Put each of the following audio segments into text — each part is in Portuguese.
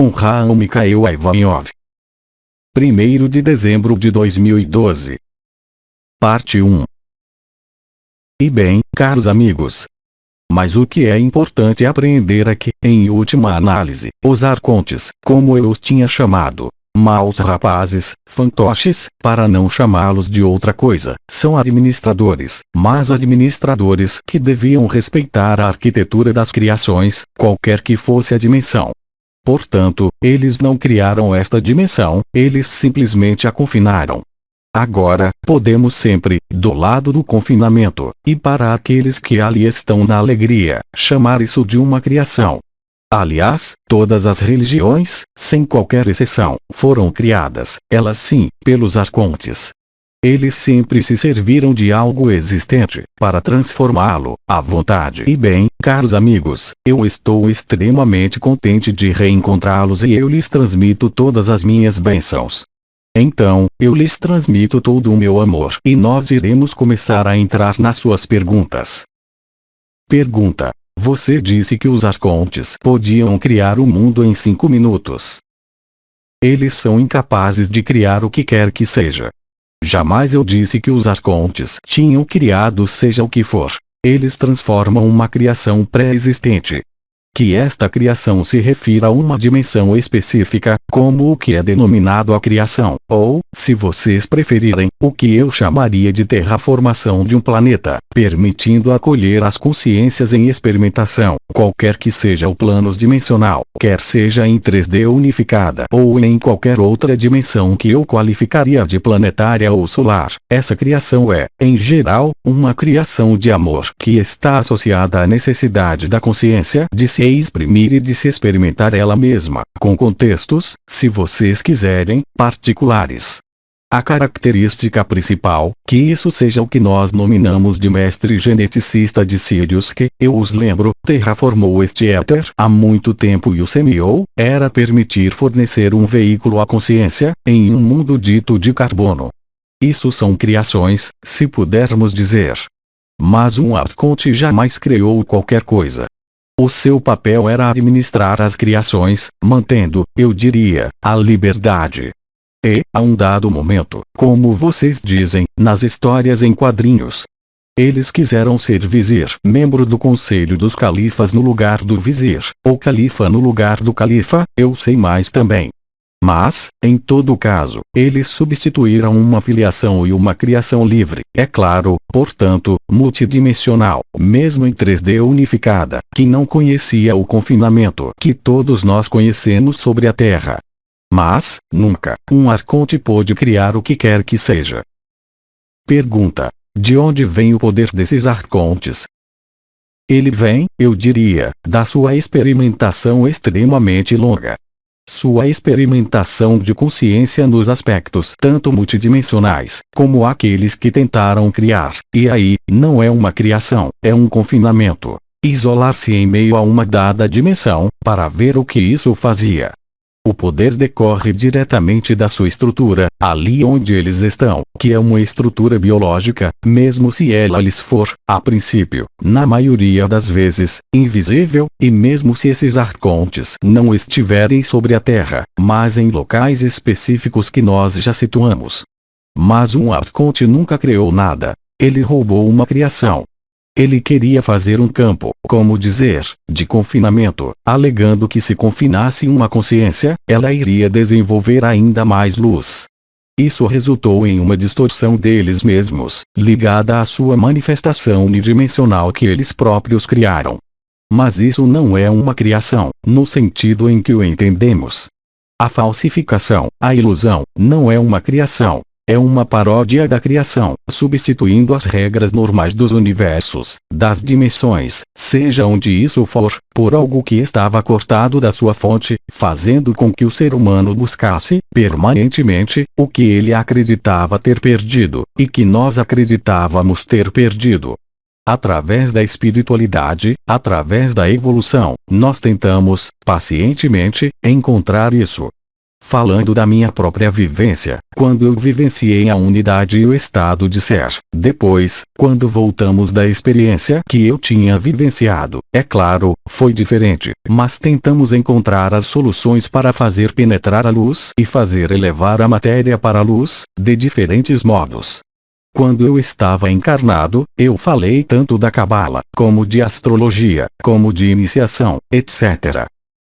com Raul Mikhail Ivanov. 1º de dezembro de 2012. Parte 1. E bem, caros amigos, mas o que é importante aprender é que, em última análise, os arcontes, como eu os tinha chamado, maus rapazes, fantoches, para não chamá-los de outra coisa, são administradores, mas administradores que deviam respeitar a arquitetura das criações, qualquer que fosse a dimensão. Portanto, eles não criaram esta dimensão, eles simplesmente a confinaram. Agora, podemos sempre, do lado do confinamento, e para aqueles que ali estão na alegria, chamar isso de uma criação. Aliás, todas as religiões, sem qualquer exceção, foram criadas, elas sim, pelos arcontes. Eles sempre se serviram de algo existente, para transformá-lo, à vontade. E bem, caros amigos, eu estou extremamente contente de reencontrá-los e eu lhes transmito todas as minhas bênçãos. Então, eu lhes transmito todo o meu amor e nós iremos começar a entrar nas suas perguntas. Pergunta: você disse que os arcontes podiam criar o mundo em 5 minutos. Eles são incapazes de criar o que quer que seja. Jamais eu disse que os arcontes tinham criado seja o que for. Eles transformam uma criação pré-existente. Que esta criação se refira a uma dimensão específica, como o que é denominado a criação, ou, se vocês preferirem, o que eu chamaria de terraformação de um planeta, permitindo acolher as consciências em experimentação, qualquer que seja o plano dimensional, quer seja em 3D unificada ou em qualquer outra dimensão que eu qualificaria de planetária ou solar. Essa criação é, em geral, uma criação de amor que está associada à necessidade da consciência de se exprimir e de se experimentar ela mesma, com contextos, se vocês quiserem, particulares. A característica principal, que isso seja o que nós nominamos de mestre geneticista de Sirius que, eu os lembro, terraformou este éter há muito tempo e o semeou, era permitir fornecer um veículo à consciência, em um mundo dito de carbono. Isso são criações, se pudermos dizer. Mas um arconte jamais criou qualquer coisa. O seu papel era administrar as criações, mantendo, eu diria, a liberdade. E, a um dado momento, como vocês dizem, nas histórias em quadrinhos, eles quiseram ser vizir, membro do conselho dos califas no lugar do vizir, ou califa no lugar do califa, eu sei mais também. Mas, em todo caso, eles substituíram uma filiação e uma criação livre, é claro, portanto, multidimensional, mesmo em 3D unificada, que não conhecia o confinamento que todos nós conhecemos sobre a Terra. Mas, nunca, um arconte pôde criar o que quer que seja. Pergunta: de onde vem o poder desses arcontes? Ele vem, eu diria, da sua experimentação extremamente longa. Sua experimentação de consciência nos aspectos tanto multidimensionais, como aqueles que tentaram criar, e aí, não é uma criação, é um confinamento. Isolar-se em meio a uma dada dimensão, para ver o que isso fazia. O poder decorre diretamente da sua estrutura, ali onde eles estão, que é uma estrutura biológica, mesmo se ela lhes for, a princípio, na maioria das vezes, invisível, e mesmo se esses arcontes não estiverem sobre a Terra, mas em locais específicos que nós já situamos. Mas um arconte nunca criou nada. Ele roubou uma criação. Ele queria fazer um campo, como dizer, de confinamento, alegando que se confinasse uma consciência, ela iria desenvolver ainda mais luz. Isso resultou em uma distorção deles mesmos, ligada à sua manifestação unidimensional que eles próprios criaram. Mas isso não é uma criação, no sentido em que o entendemos. A falsificação, a ilusão, não é uma criação. É uma paródia da criação, substituindo as regras normais dos universos, das dimensões, seja onde isso for, por algo que estava cortado da sua fonte, fazendo com que o ser humano buscasse, permanentemente, o que ele acreditava ter perdido, e que nós acreditávamos ter perdido. Através da espiritualidade, através da evolução, nós tentamos, pacientemente, encontrar isso. falando da minha própria vivência, quando eu vivenciei a unidade e o estado de ser. Depois, quando voltamos da experiência que eu tinha vivenciado, é claro, foi diferente, mas tentamos encontrar as soluções para fazer penetrar a luz e fazer elevar a matéria para a luz, de diferentes modos. Quando eu estava encarnado, eu falei tanto da cabala, como de astrologia, como de iniciação, etc.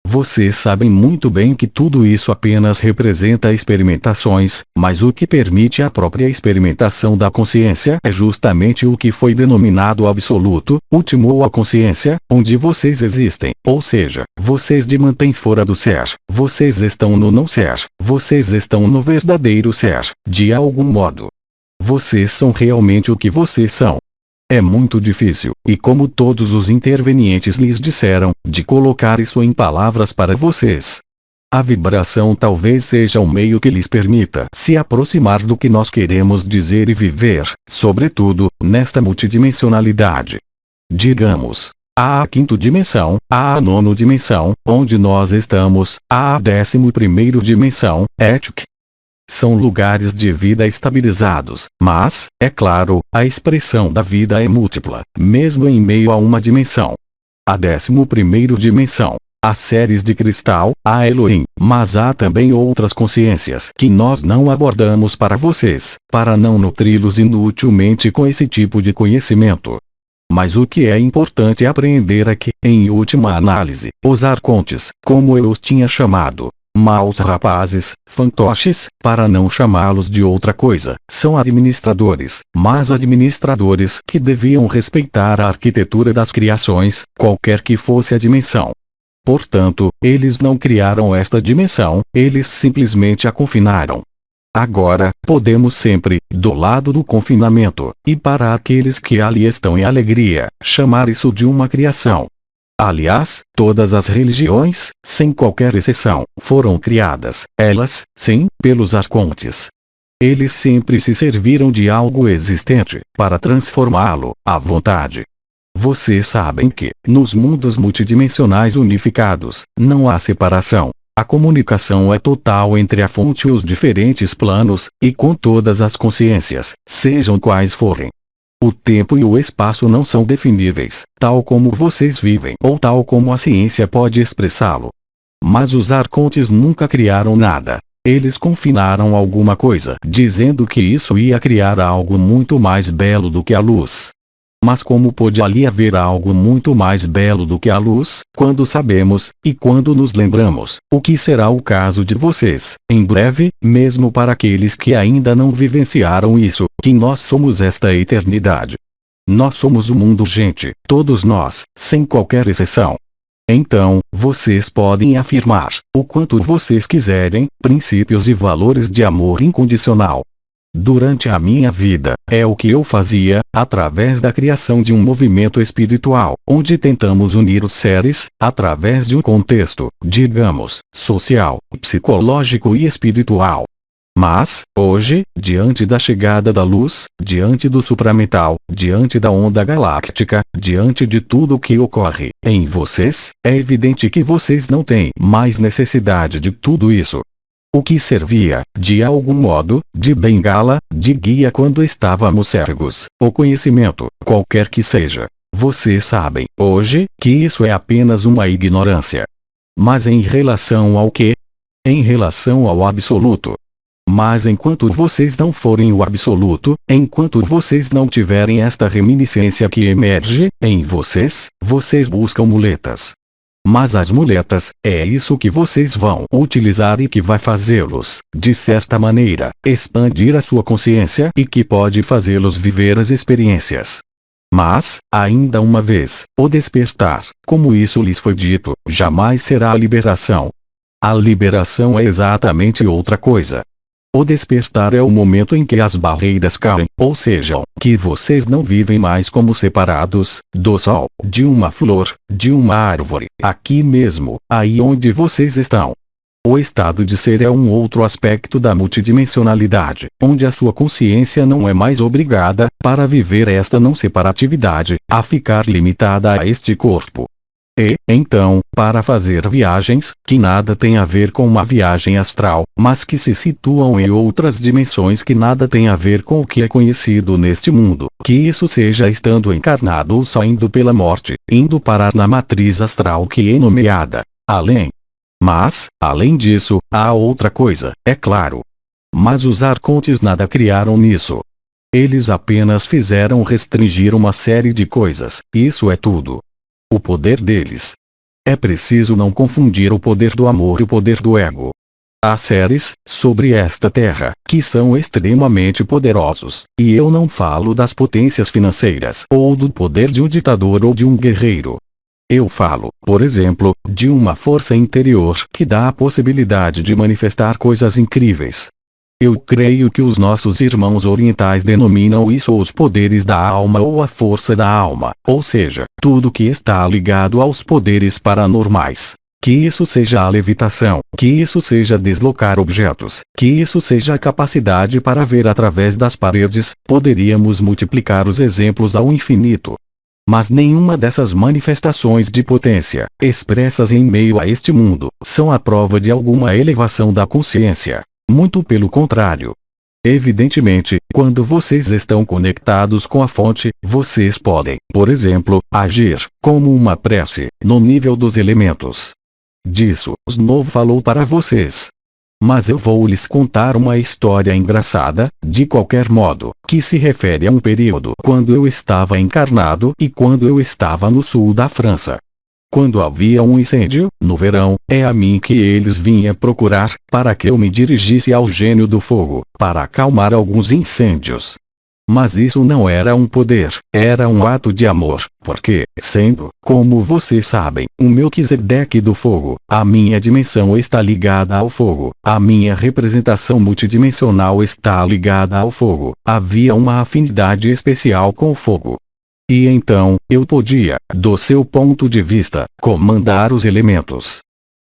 Vocês sabem muito bem que tudo isso apenas representa experimentações, mas o que permite a própria experimentação da consciência é justamente o que foi denominado absoluto, último ou a consciência, onde vocês existem, ou seja, vocês de mantêm fora do ser, vocês estão no não ser, vocês estão no verdadeiro ser, de algum modo. Vocês são realmente o que vocês são. É muito difícil, e como todos os intervenientes lhes disseram, de colocar isso em palavras para vocês. A vibração talvez seja um meio que lhes permita se aproximar do que nós queremos dizer e viver, sobretudo, nesta multidimensionalidade. Digamos, há a quinta dimensão, há a nona dimensão, onde nós estamos, há a 11ª dimensão, Etik. São lugares de vida estabilizados, mas, é claro, a expressão da vida é múltipla, mesmo em meio a uma dimensão. A 11ª dimensão, há séries de cristal, há Elohim, mas há também outras consciências que nós não abordamos para vocês, para não nutri-los inutilmente com esse tipo de conhecimento. Mas o que é importante aprender é que, em última análise, os arcontes, como eu os tinha chamado, maus rapazes, fantoches, para não chamá-los de outra coisa, são administradores, mas administradores que deviam respeitar a arquitetura das criações, qualquer que fosse a dimensão. Portanto, eles não criaram esta dimensão, eles simplesmente a confinaram. Agora, podemos sempre, do lado do confinamento, e para aqueles que ali estão em alegria, chamar isso de uma criação. Aliás, todas as religiões, sem qualquer exceção, foram criadas, elas, sim, pelos arcontes. Eles sempre se serviram de algo existente, para transformá-lo, à vontade. Vocês sabem que, nos mundos multidimensionais unificados, não há separação. A comunicação é total entre a fonte e os diferentes planos, e com todas as consciências, sejam quais forem. O tempo e o espaço não são definíveis, tal como vocês vivem ou tal como a ciência pode expressá-lo. Mas os arcontes nunca criaram nada. Eles confinaram alguma coisa, dizendo que isso ia criar algo muito mais belo do que a luz. Mas como pode ali haver algo muito mais belo do que a luz, quando sabemos, e quando nos lembramos, o que será o caso de vocês, em breve, mesmo para aqueles que ainda não vivenciaram isso, que nós somos esta eternidade. Nós somos o mundo urgente, todos nós, sem qualquer exceção. Então, vocês podem afirmar, o quanto vocês quiserem, princípios e valores de amor incondicional. Durante a minha vida, é o que eu fazia, através da criação de um movimento espiritual, onde tentamos unir os seres, através de um contexto, digamos, social, psicológico e espiritual. Mas, hoje, diante da chegada da luz, diante do supramental, diante da onda galáctica, diante de tudo o que ocorre em vocês, é evidente que vocês não têm mais necessidade de tudo isso. O que servia, de algum modo, de bengala, de guia quando estávamos cegos, o conhecimento, qualquer que seja. Vocês sabem, hoje, que isso é apenas uma ignorância. Mas em relação ao quê? Em relação ao absoluto. Mas enquanto vocês não forem o absoluto, enquanto vocês não tiverem esta reminiscência que emerge em vocês, vocês buscam muletas. Mas as muletas, é isso que vocês vão utilizar e que vai fazê-los, de certa maneira, expandir a sua consciência e que pode fazê-los viver as experiências. Mas, ainda uma vez, o despertar, como isso lhes foi dito, jamais será a liberação. A liberação é exatamente outra coisa. O despertar é o momento em que as barreiras caem, ou seja, que vocês não vivem mais como separados, do sol, de uma flor, de uma árvore, aqui mesmo, aí onde vocês estão. O estado de ser é um outro aspecto da multidimensionalidade, onde a sua consciência não é mais obrigada, para viver esta não separatividade, a ficar limitada a este corpo. E, então, para fazer viagens, que nada têm a ver com uma viagem astral, mas que se situam em outras dimensões que nada têm a ver com o que é conhecido neste mundo, que isso seja estando encarnado ou saindo pela morte, indo parar na matriz astral que é nomeada além. Mas, além disso, há outra coisa, é claro. Mas os arcontes nada criaram nisso. Eles apenas fizeram restringir uma série de coisas, isso é tudo. O poder deles. É preciso não confundir o poder do amor e o poder do ego. Há seres, sobre esta terra, que são extremamente poderosos, e eu não falo das potências financeiras ou do poder de um ditador ou de um guerreiro. Eu falo, por exemplo, de uma força interior que dá a possibilidade de manifestar coisas incríveis. Eu creio que os nossos irmãos orientais denominam isso os poderes da alma ou a força da alma, ou seja, tudo que está ligado aos poderes paranormais. Que isso seja a levitação, que isso seja deslocar objetos, que isso seja a capacidade para ver através das paredes, poderíamos multiplicar os exemplos ao infinito. Mas nenhuma dessas manifestações de potência, expressas em meio a este mundo, são a prova de alguma elevação da consciência. Muito pelo contrário. Evidentemente, quando vocês estão conectados com a fonte, vocês podem, por exemplo, agir, como uma prece, no nível dos elementos. Disso, Snow falou para vocês. Mas eu vou lhes contar uma história engraçada, de qualquer modo, que se refere a um período quando eu estava encarnado e quando eu estava no sul da França. Quando havia um incêndio, no verão, é a mim que eles vinham procurar, para que eu me dirigisse ao gênio do fogo, para acalmar alguns incêndios. Mas isso não era um poder, era um ato de amor, porque, sendo, como vocês sabem, o Melquisedeque do fogo, a minha dimensão está ligada ao fogo, a minha representação multidimensional está ligada ao fogo, havia uma afinidade especial com o fogo. E então, eu podia, do seu ponto de vista, comandar os elementos.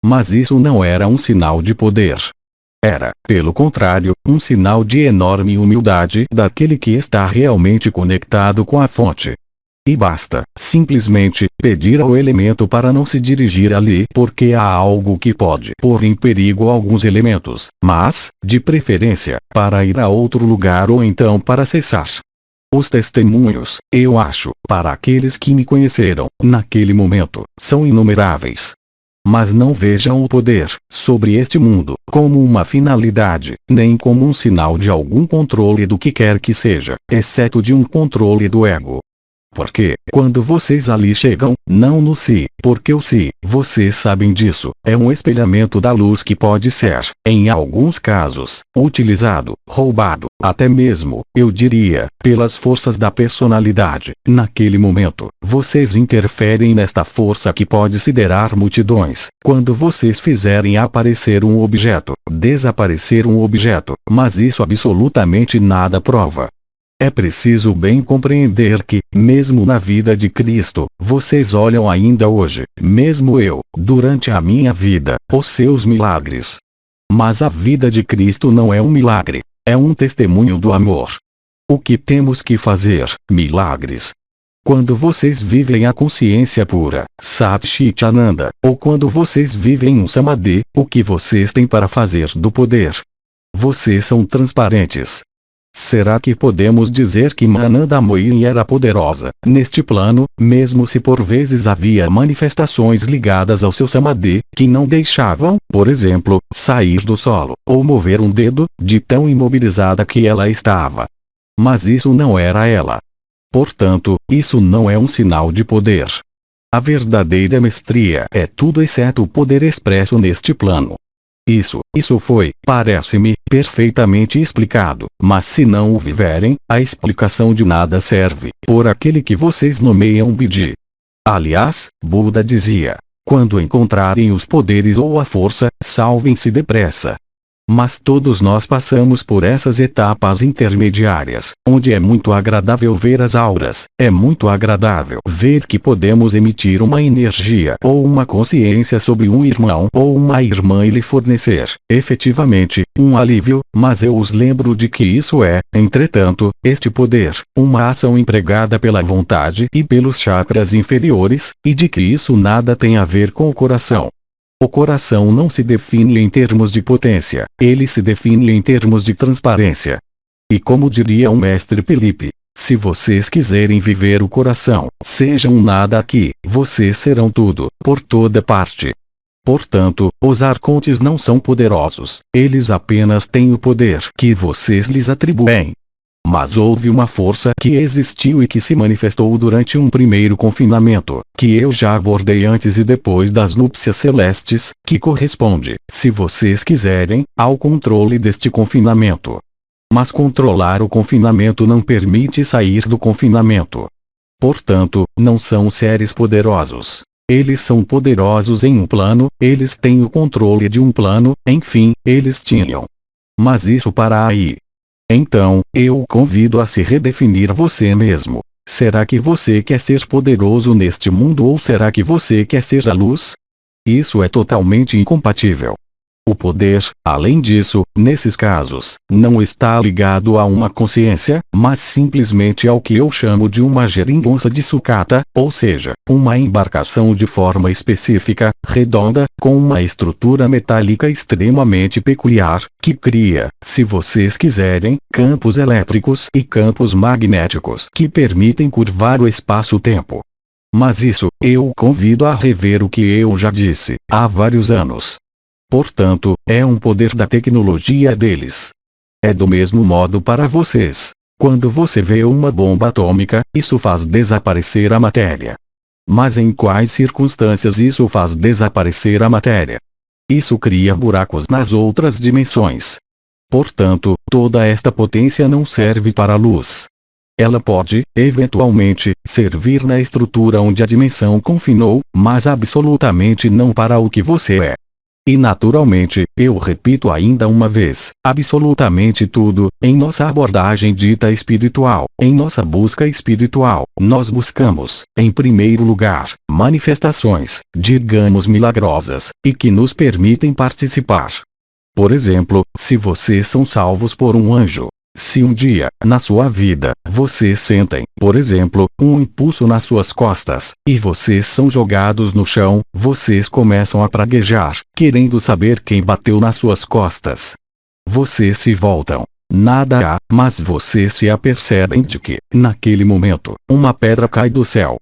Mas isso não era um sinal de poder. Era, pelo contrário, um sinal de enorme humildade daquele que está realmente conectado com a fonte. E basta, simplesmente, pedir ao elemento para não se dirigir ali porque há algo que pode pôr em perigo alguns elementos, mas, de preferência, para ir a outro lugar ou então para cessar. Os testemunhos, eu acho, para aqueles que me conheceram, naquele momento, são inumeráveis. Mas não vejam o poder, sobre este mundo, como uma finalidade, nem como um sinal de algum controle do que quer que seja, exceto de um controle do ego. Porque, quando vocês ali chegam, não no si, porque o si, vocês sabem disso, é um espelhamento da luz que pode ser, em alguns casos, utilizado, roubado, até mesmo, eu diria, pelas forças da personalidade. Naquele momento, vocês interferem nesta força que pode siderar multidões, quando vocês fizerem aparecer um objeto, desaparecer um objeto, mas isso absolutamente nada prova. É preciso bem compreender que, mesmo na vida de Cristo, vocês olham ainda hoje, mesmo eu, durante a minha vida, os seus milagres. Mas a vida de Cristo não é um milagre, é um testemunho do amor. O que temos que fazer, milagres. Quando vocês vivem a consciência pura, Sat Chit Ananda, ou quando vocês vivem um Samadhi, o que vocês têm para fazer do poder? Vocês são transparentes. Será que podemos dizer que Ananda Mohin era poderosa, neste plano, mesmo se por vezes havia manifestações ligadas ao seu Samadhi, que não deixavam, por exemplo, sair do solo, ou mover um dedo, de tão imobilizada que ela estava? Mas isso não era ela. Portanto, isso não é um sinal de poder. A verdadeira mestria é tudo exceto o poder expresso neste plano. Isso foi, parece-me, perfeitamente explicado, mas se não o viverem, a explicação de nada serve, por aquele que vocês nomeiam Bidi. Aliás, Buda dizia, quando encontrarem os poderes ou a força, salvem-se depressa. Mas todos nós passamos por essas etapas intermediárias, onde é muito agradável ver as auras, é muito agradável ver que podemos emitir uma energia ou uma consciência sobre um irmão ou uma irmã e lhe fornecer, efetivamente, um alívio, mas eu os lembro de que isso é, entretanto, este poder, uma ação empregada pela vontade e pelos chakras inferiores, e de que isso nada tem a ver com o coração. O coração não se define em termos de potência, ele se define em termos de transparência. E como diria o mestre Felipe, se vocês quiserem viver o coração, sejam nada aqui, vocês serão tudo, por toda parte. Portanto, os arcontes não são poderosos, eles apenas têm o poder que vocês lhes atribuem. Mas houve uma força que existiu e que se manifestou durante um primeiro confinamento, que eu já abordei antes e depois das núpcias celestes, que corresponde, se vocês quiserem, ao controle deste confinamento. Mas controlar o confinamento não permite sair do confinamento. Portanto, não são seres poderosos. Eles são poderosos em um plano, eles têm o controle de um plano, enfim, eles tinham. Mas isso para aí. Então, eu o convido a se redefinir você mesmo. Será que você quer ser poderoso neste mundo ou será que você quer ser a luz? Isso é totalmente incompatível. O poder, além disso, nesses casos, não está ligado a uma consciência, mas simplesmente ao que eu chamo de uma geringonça de sucata, ou seja, uma embarcação de forma específica, redonda, com uma estrutura metálica extremamente peculiar, que cria, se vocês quiserem, campos elétricos e campos magnéticos que permitem curvar o espaço-tempo. Mas isso, eu o convido a rever o que eu já disse, há vários anos. Portanto, é um poder da tecnologia deles. É do mesmo modo para vocês. Quando você vê uma bomba atômica, isso faz desaparecer a matéria. Mas em quais circunstâncias isso faz desaparecer a matéria? Isso cria buracos nas outras dimensões. Portanto, toda esta potência não serve para a luz. Ela pode, eventualmente, servir na estrutura onde a dimensão confinou, mas absolutamente não para o que você é. E naturalmente, eu repito ainda uma vez, absolutamente tudo, em nossa abordagem dita espiritual, em nossa busca espiritual, nós buscamos, em primeiro lugar, manifestações, digamos milagrosas, e que nos permitem participar. Por exemplo, se vocês são salvos por um anjo. Se um dia, na sua vida, vocês sentem, por exemplo, um impulso nas suas costas, e vocês são jogados no chão, vocês começam a praguejar, querendo saber quem bateu nas suas costas. Vocês se voltam. Nada há, mas vocês se apercebem de que, naquele momento, uma pedra cai do céu.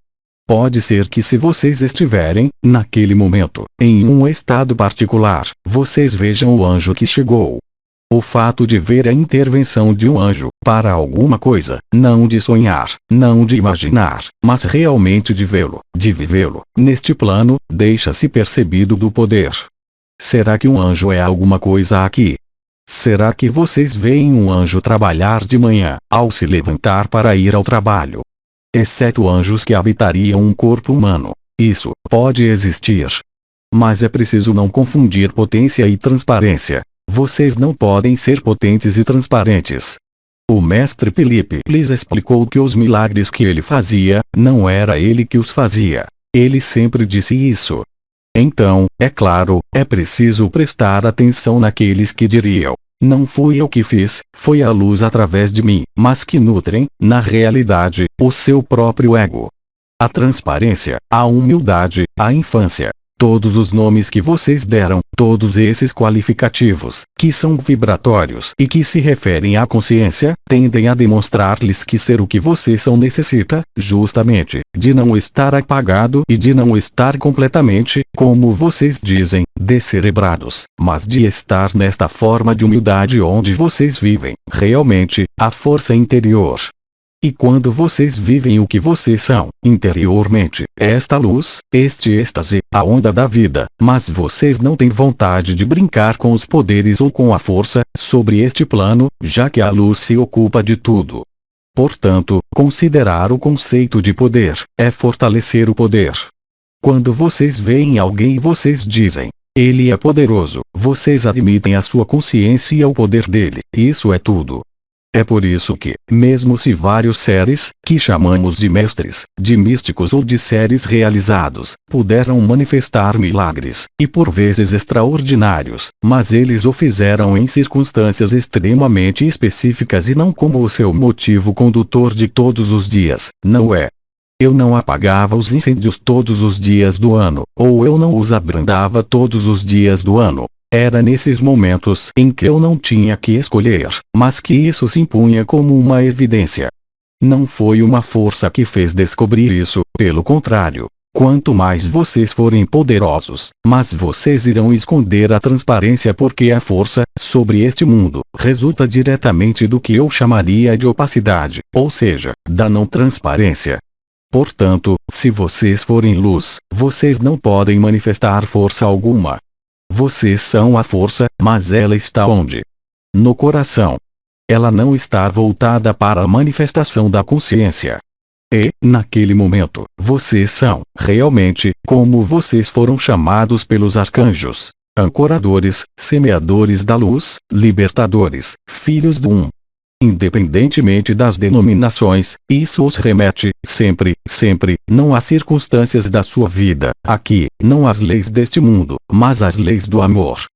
Pode ser que se vocês estiverem, naquele momento, em um estado particular, vocês vejam o anjo que chegou. O fato de ver a intervenção de um anjo, para alguma coisa, não de sonhar, não de imaginar, mas realmente de vê-lo, de vivê-lo, neste plano, deixa-se percebido do poder. Será que um anjo é alguma coisa aqui? Será que vocês veem um anjo trabalhar de manhã, ao se levantar para ir ao trabalho? Exceto anjos que habitariam um corpo humano. Isso pode existir. Mas é preciso não confundir potência e transparência. Vocês não podem ser potentes e transparentes. O mestre Felipe lhes explicou que os milagres que ele fazia, não era ele que os fazia. Ele sempre disse isso. Então, é claro, é preciso prestar atenção naqueles que diriam: não fui eu que fiz, foi a luz através de mim, mas que nutrem, na realidade, o seu próprio ego. A transparência, a humildade, a infância. Todos os nomes que vocês deram, todos esses qualificativos, que são vibratórios e que se referem à consciência, tendem a demonstrar-lhes que ser o que vocês são necessita, justamente, de não estar apagado e de não estar completamente, como vocês dizem, descerebrados, mas de estar nesta forma de humildade onde vocês vivem, realmente, a força interior. E quando vocês vivem o que vocês são, interiormente, esta luz, este êxtase, a onda da vida, mas vocês não têm vontade de brincar com os poderes ou com a força, sobre este plano, já que a luz se ocupa de tudo. Portanto, considerar o conceito de poder, é fortalecer o poder. Quando vocês veem alguém e vocês dizem: Ele é poderoso, vocês admitem a sua consciência e o poder dele, isso é tudo. É por isso que, mesmo se vários seres, que chamamos de mestres, de místicos ou de seres realizados, puderam manifestar milagres, e por vezes extraordinários, mas eles o fizeram em circunstâncias extremamente específicas e não como o seu motivo condutor de todos os dias, não é? Eu não apagava os incêndios todos os dias do ano, ou eu não os abrandava todos os dias do ano. Era nesses momentos em que eu não tinha que escolher, mas que isso se impunha como uma evidência. Não foi uma força que fez descobrir isso, pelo contrário. Quanto mais vocês forem poderosos, mas vocês irão esconder a transparência porque a força, sobre este mundo, resulta diretamente do que eu chamaria de opacidade, ou seja, da não transparência. Portanto, se vocês forem luz, vocês não podem manifestar força alguma. Vocês são a força, mas ela está onde? No coração. Ela não está voltada para a manifestação da consciência. E, naquele momento, vocês são, realmente, como vocês foram chamados pelos arcanjos: ancoradores, semeadores da luz, libertadores, filhos do Um. Independentemente das denominações, isso os remete, sempre, não às circunstâncias da sua vida, aqui, não às leis deste mundo, mas às leis do amor.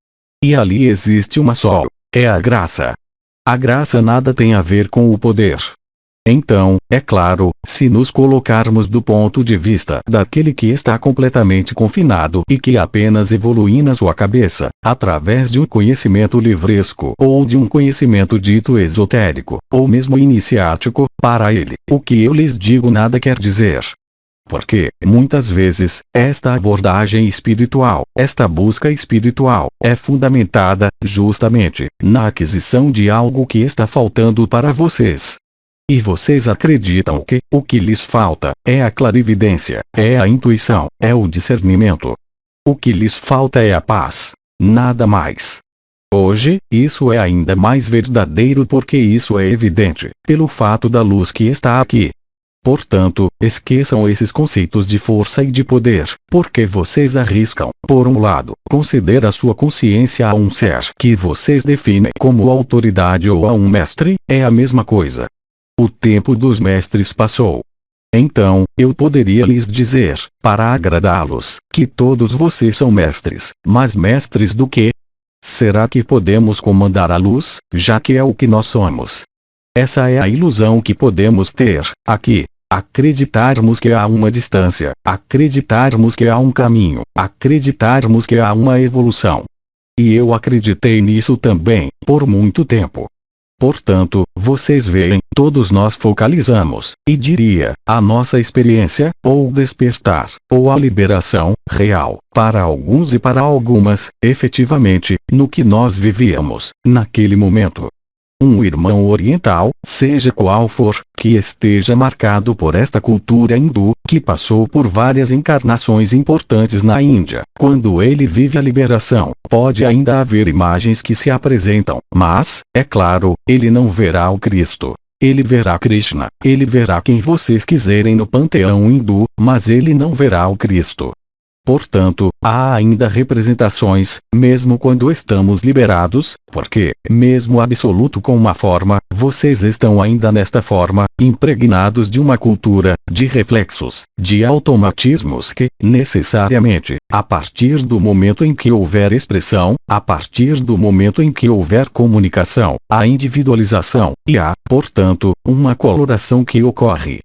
E ali existe uma só, é a graça. A graça nada tem a ver com o poder. Então, é claro, se nos colocarmos do ponto de vista daquele que está completamente confinado e que apenas evolui na sua cabeça, através de um conhecimento livresco ou de um conhecimento dito esotérico, ou mesmo iniciático, para ele, o que eu lhes digo nada quer dizer. Porque, muitas vezes, esta abordagem espiritual, esta busca espiritual, é fundamentada, justamente, na aquisição de algo que está faltando para vocês. E vocês acreditam que o que lhes falta é a clarividência, é a intuição, é o discernimento. O que lhes falta é a paz. Nada mais. Hoje, isso é ainda mais verdadeiro porque isso é evidente, pelo fato da luz que está aqui. Portanto, esqueçam esses conceitos de força e de poder, porque vocês arriscam, por um lado, conceder a sua consciência a um ser que vocês definem como autoridade ou a um mestre, é a mesma coisa. O tempo dos mestres passou. Então, eu poderia lhes dizer, para agradá-los, que todos vocês são mestres, mas mestres do quê? Será que podemos comandar a luz, já que é o que nós somos? Essa é a ilusão que podemos ter, aqui. Acreditarmos que há uma distância, acreditarmos que há um caminho, acreditarmos que há uma evolução. E eu acreditei nisso também, por muito tempo. Portanto, vocês veem, todos nós focalizamos, e diria, a nossa experiência, ou despertar, ou a liberação, real, para alguns e para algumas, efetivamente, no que nós vivíamos, naquele momento. Um irmão oriental, seja qual for, que esteja marcado por esta cultura hindu, que passou por várias encarnações importantes na Índia, quando ele vive a liberação, pode ainda haver imagens que se apresentam, mas, é claro, ele não verá o Cristo. Ele verá Krishna, ele verá quem vocês quiserem no panteão hindu, mas ele não verá o Cristo. Portanto, há ainda representações, mesmo quando estamos liberados, porque, mesmo absoluto com uma forma, vocês estão ainda nesta forma, impregnados de uma cultura, de reflexos, de automatismos que, necessariamente, a partir do momento em que houver expressão, a partir do momento em que houver comunicação, há individualização, e há, portanto, uma coloração que ocorre.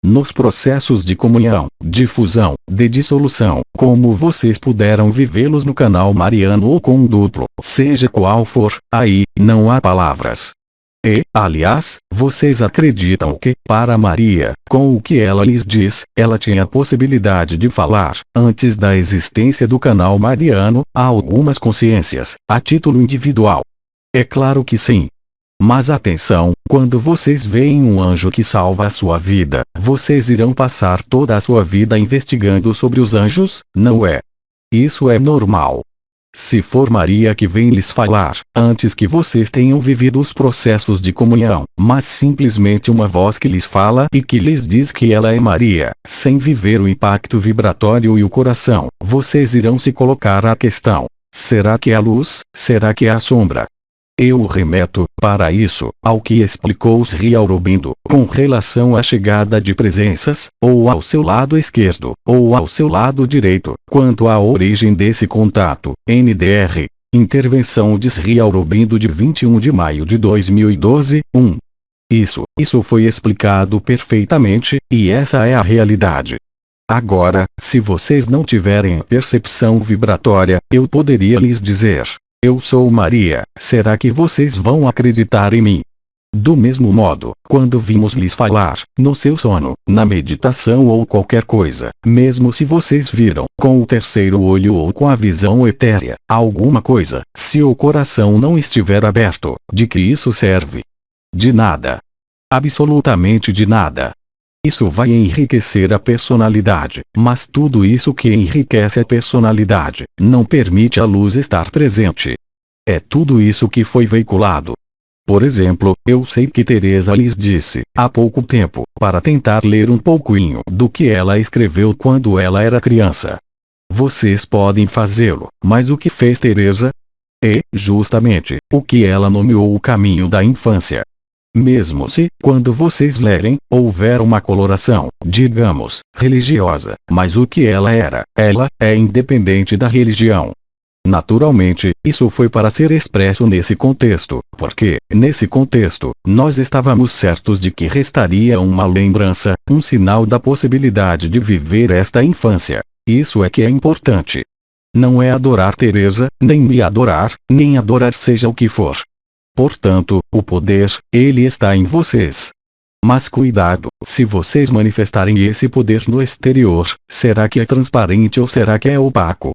Nos processos de comunhão, de fusão, de dissolução, como vocês puderam vivê-los no canal mariano ou com um duplo, seja qual for, aí, não há palavras. E, aliás, vocês acreditam que, para Maria, com o que ela lhes diz, ela tinha a possibilidade de falar, antes da existência do canal mariano, a algumas consciências, a título individual? É claro que sim. Mas atenção, quando vocês veem um anjo que salva a sua vida, vocês irão passar toda a sua vida investigando sobre os anjos, não é? Isso é normal. Se for Maria que vem lhes falar, antes que vocês tenham vivido os processos de comunhão, mas simplesmente uma voz que lhes fala e que lhes diz que ela é Maria, sem viver o impacto vibratório e o coração, vocês irão se colocar a questão: será que é a luz? Será que é a sombra? Eu o remeto, para isso, ao que explicou Sri Aurobindo, com relação à chegada de presenças, ou ao seu lado esquerdo, ou ao seu lado direito, quanto à origem desse contato, NDR. Intervenção de Sri Aurobindo de 21 de maio de 2012, 1. Isso foi explicado perfeitamente, e essa é a realidade. Agora, se vocês não tiverem percepção vibratória, eu poderia lhes dizer: eu sou Maria, será que vocês vão acreditar em mim? Do mesmo modo, quando vimos lhes falar, no seu sono, na meditação ou qualquer coisa, mesmo se vocês viram, com o terceiro olho ou com a visão etérea, alguma coisa, se o coração não estiver aberto, de que isso serve? De nada. Absolutamente de nada. Isso vai enriquecer a personalidade, mas tudo isso que enriquece a personalidade, não permite a luz estar presente. É tudo isso que foi veiculado. Por exemplo, eu sei que Teresa lhes disse, há pouco tempo, para tentar ler um pouquinho do que ela escreveu quando ela era criança. Vocês podem fazê-lo, mas o que fez Teresa? É, justamente, o que ela nomeou o caminho da infância. Mesmo se, quando vocês lerem, houver uma coloração, digamos, religiosa, mas o que ela é independente da religião. Naturalmente, isso foi para ser expresso nesse contexto, porque, nesse contexto, nós estávamos certos de que restaria uma lembrança, um sinal da possibilidade de viver esta infância. Isso é que é importante. Não é adorar Teresa, nem me adorar, nem adorar seja o que for. Portanto, o poder, ele está em vocês. Mas cuidado, se vocês manifestarem esse poder no exterior, será que é transparente ou será que é opaco?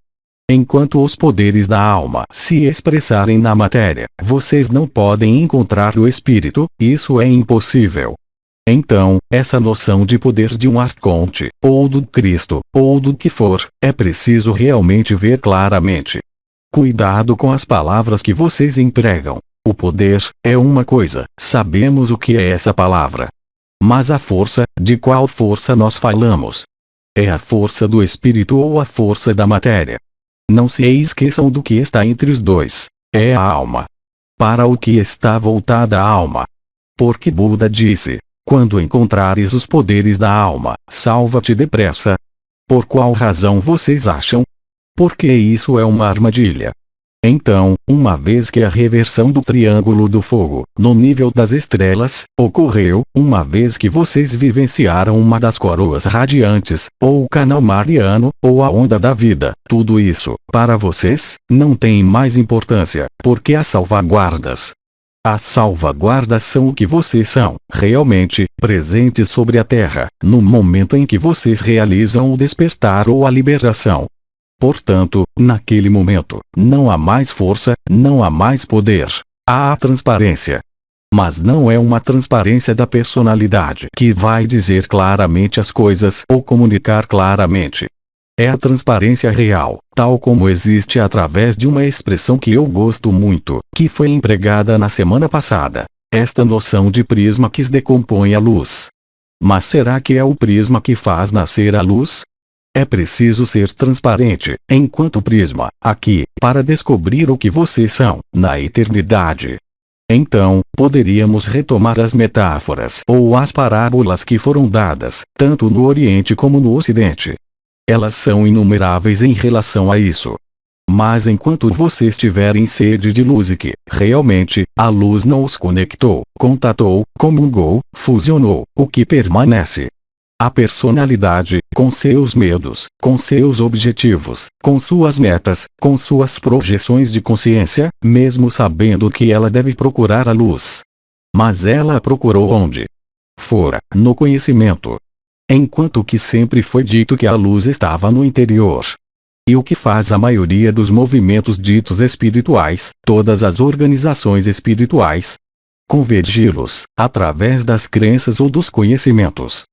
Enquanto os poderes da alma se expressarem na matéria, vocês não podem encontrar o espírito, isso é impossível. Então, essa noção de poder de um arconte, ou do Cristo, ou do que for, é preciso realmente ver claramente. Cuidado com as palavras que vocês empregam. O poder é uma coisa, sabemos o que é essa palavra. Mas a força, de qual força nós falamos? É a força do espírito ou a força da matéria? Não se esqueçam do que está entre os dois. É a alma. Para o que está voltada a alma? Porque Buda disse: quando encontrares os poderes da alma, salva-te depressa. Por qual razão vocês acham? Porque isso é uma armadilha. Então, uma vez que a reversão do triângulo do fogo, no nível das estrelas, ocorreu, uma vez que vocês vivenciaram uma das coroas radiantes, ou o canal mariano, ou a onda da vida, tudo isso, para vocês, não tem mais importância, porque as salvaguardas. As salvaguardas são o que vocês são, realmente, presentes sobre a Terra, no momento em que vocês realizam o despertar ou a liberação. Portanto, naquele momento, não há mais força, não há mais poder. Há a transparência. Mas não é uma transparência da personalidade que vai dizer claramente as coisas ou comunicar claramente. É a transparência real, tal como existe através de uma expressão que eu gosto muito, que foi empregada na semana passada. Esta noção de prisma que se decompõe a luz. Mas será que é o prisma que faz nascer a luz? É preciso ser transparente, enquanto prisma, aqui, para descobrir o que vocês são, na eternidade. Então, poderíamos retomar as metáforas ou as parábolas que foram dadas, tanto no Oriente como no Ocidente. Elas são inumeráveis em relação a isso. Mas enquanto vocês tiverem sede de luz e que, realmente, a luz não os conectou, contatou, comungou, fusionou, o que permanece? A personalidade, com seus medos, com seus objetivos, com suas metas, com suas projeções de consciência, mesmo sabendo que ela deve procurar a luz. Mas ela a procurou onde? Fora, no conhecimento. Enquanto que sempre foi dito que a luz estava no interior. E o que faz a maioria dos movimentos ditos espirituais, todas as organizações espirituais? Convergi-los, através das crenças ou dos conhecimentos.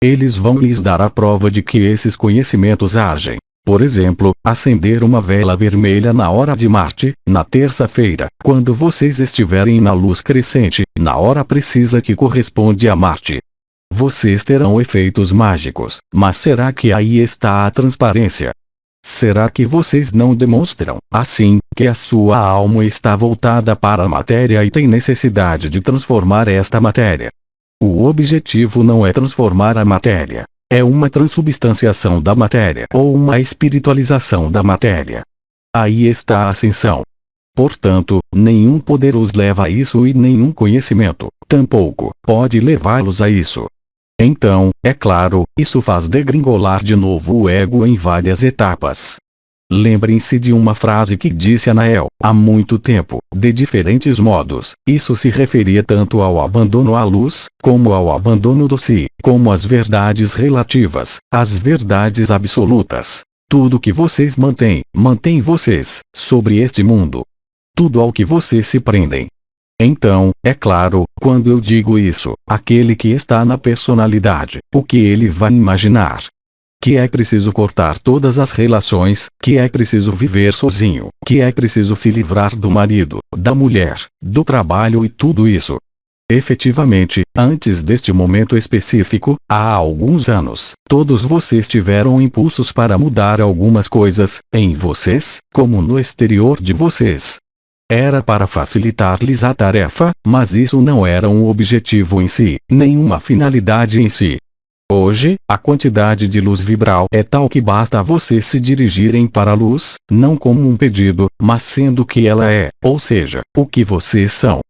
Eles vão lhes dar a prova de que esses conhecimentos agem. Por exemplo, acender uma vela vermelha na hora de Marte, na terça-feira, quando vocês estiverem na luz crescente, na hora precisa que corresponde a Marte. Vocês terão efeitos mágicos, mas será que aí está a transparência? Será que vocês não demonstram, assim, que a sua alma está voltada para a matéria e tem necessidade de transformar esta matéria? O objetivo não é transformar a matéria. É uma transubstanciação da matéria ou uma espiritualização da matéria. Aí está a ascensão. Portanto, nenhum poder os leva a isso e nenhum conhecimento, tampouco, pode levá-los a isso. Então, é claro, isso faz degringolar de novo o ego em várias etapas. Lembrem-se de uma frase que disse Anael, há muito tempo, de diferentes modos. Isso se referia tanto ao abandono à luz, como ao abandono do si, como às verdades relativas, às verdades absolutas. Tudo que vocês mantém vocês, sobre este mundo. Tudo ao que vocês se prendem. Então, é claro, quando eu digo isso, aquele que está na personalidade, o que ele vai imaginar? Que é preciso cortar todas as relações, que é preciso viver sozinho, que é preciso se livrar do marido, da mulher, do trabalho e tudo isso. Efetivamente, antes deste momento específico, há alguns anos, todos vocês tiveram impulsos para mudar algumas coisas, em vocês, como no exterior de vocês. Era para facilitar-lhes a tarefa, mas isso não era um objetivo em si, nenhuma finalidade em si. Hoje, a quantidade de luz vibral é tal que basta a vocês se dirigirem para a luz, não como um pedido, mas sendo o que ela é, ou seja, o que vocês são.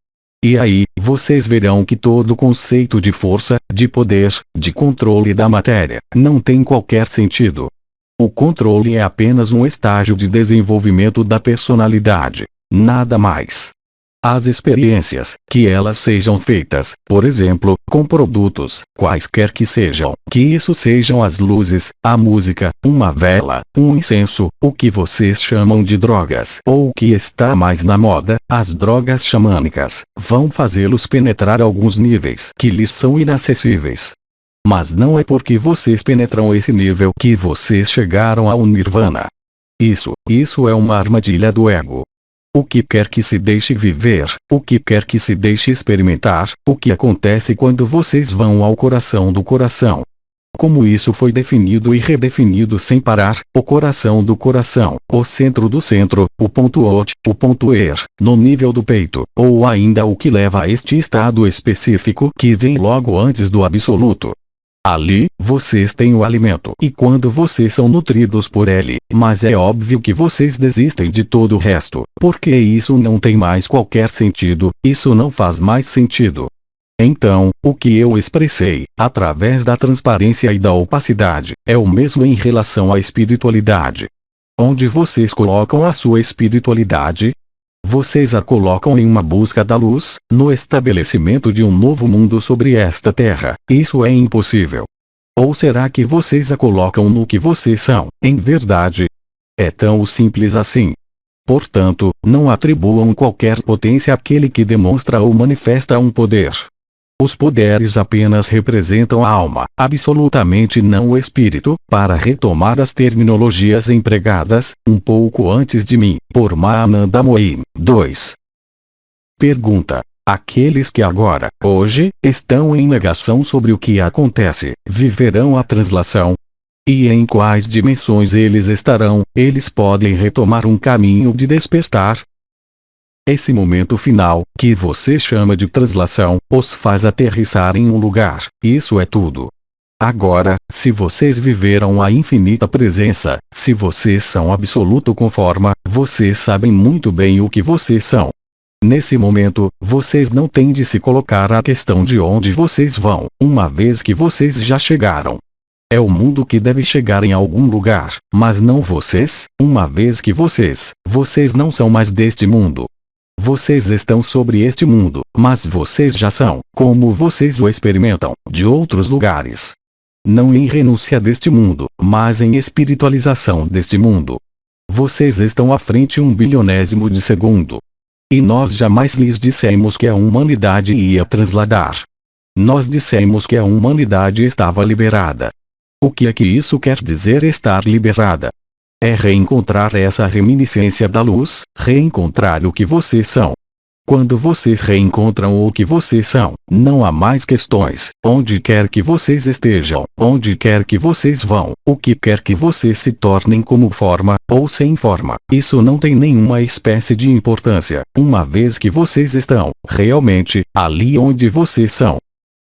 E aí, vocês verão que todo conceito de força, de poder, de controle da matéria, não tem qualquer sentido. O controle é apenas um estágio de desenvolvimento da personalidade, nada mais. As experiências, que elas sejam feitas, por exemplo, com produtos, quaisquer que sejam, que isso sejam as luzes, a música, uma vela, um incenso, o que vocês chamam de drogas, ou o que está mais na moda, as drogas xamânicas, vão fazê-los penetrar alguns níveis que lhes são inacessíveis. Mas não é porque vocês penetram esse nível que vocês chegaram ao nirvana. Isso é uma armadilha do ego. O que quer que se deixe viver, o que quer que se deixe experimentar, o que acontece quando vocês vão ao coração do coração. Como isso foi definido e redefinido sem parar, o coração do coração, o centro do centro, o ponto out, o ponto er, no nível do peito, ou ainda o que leva a este estado específico que vem logo antes do absoluto. Ali, vocês têm o alimento e quando vocês são nutridos por ele, mas é óbvio que vocês desistem de todo o resto, porque isso não tem mais qualquer sentido, isso não faz mais sentido. Então, o que eu expressei, através da transparência e da opacidade, é o mesmo em relação à espiritualidade. Onde vocês colocam a sua espiritualidade? Vocês a colocam em uma busca da luz, no estabelecimento de um novo mundo sobre esta terra. Isso é impossível. Ou será que vocês a colocam no que vocês são, em verdade? É tão simples assim. Portanto, não atribuam qualquer potência àquele que demonstra ou manifesta um poder. Os poderes apenas representam a alma, absolutamente não o espírito, para retomar as terminologias empregadas, um pouco antes de mim, por Mahananda Mohin. 2. Pergunta. Aqueles que agora, hoje, estão em negação sobre o que acontece, viverão a translação? E em quais dimensões eles estarão? Eles podem retomar um caminho de despertar? Esse momento final, que você chama de translação, os faz aterrissar em um lugar, isso é tudo. Agora, se vocês viveram a infinita presença, se vocês são absoluto com forma, vocês sabem muito bem o que vocês são. Nesse momento, vocês não têm de se colocar a questão de onde vocês vão, uma vez que vocês já chegaram. É o mundo que deve chegar em algum lugar, mas não vocês, uma vez que vocês não são mais deste mundo. Vocês estão sobre este mundo, mas vocês já são, como vocês o experimentam, de outros lugares. Não em renúncia deste mundo, mas em espiritualização deste mundo. Vocês estão à frente 1/1000 de segundo. E nós jamais lhes dissemos que a humanidade ia transladar. Nós dissemos que a humanidade estava liberada. O que é que isso quer dizer estar liberada? É reencontrar essa reminiscência da luz, reencontrar o que vocês são. Quando vocês reencontram o que vocês são, não há mais questões. Onde quer que vocês estejam, onde quer que vocês vão, o que quer que vocês se tornem como forma, ou sem forma, isso não tem nenhuma espécie de importância, uma vez que vocês estão, realmente, ali onde vocês são.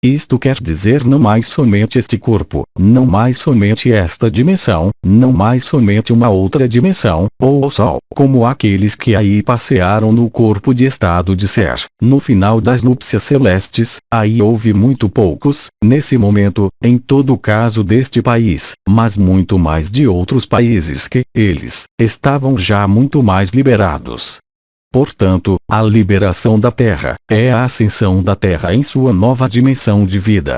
Isto quer dizer não mais somente este corpo, não mais somente esta dimensão, não mais somente uma outra dimensão, ou o Sol, como aqueles que aí passearam no corpo de estado de ser. No final das núpcias celestes, aí houve muito poucos, nesse momento, em todo o caso deste país, mas muito mais de outros países que, eles, estavam já muito mais liberados. Portanto, a liberação da Terra é a ascensão da Terra em sua nova dimensão de vida.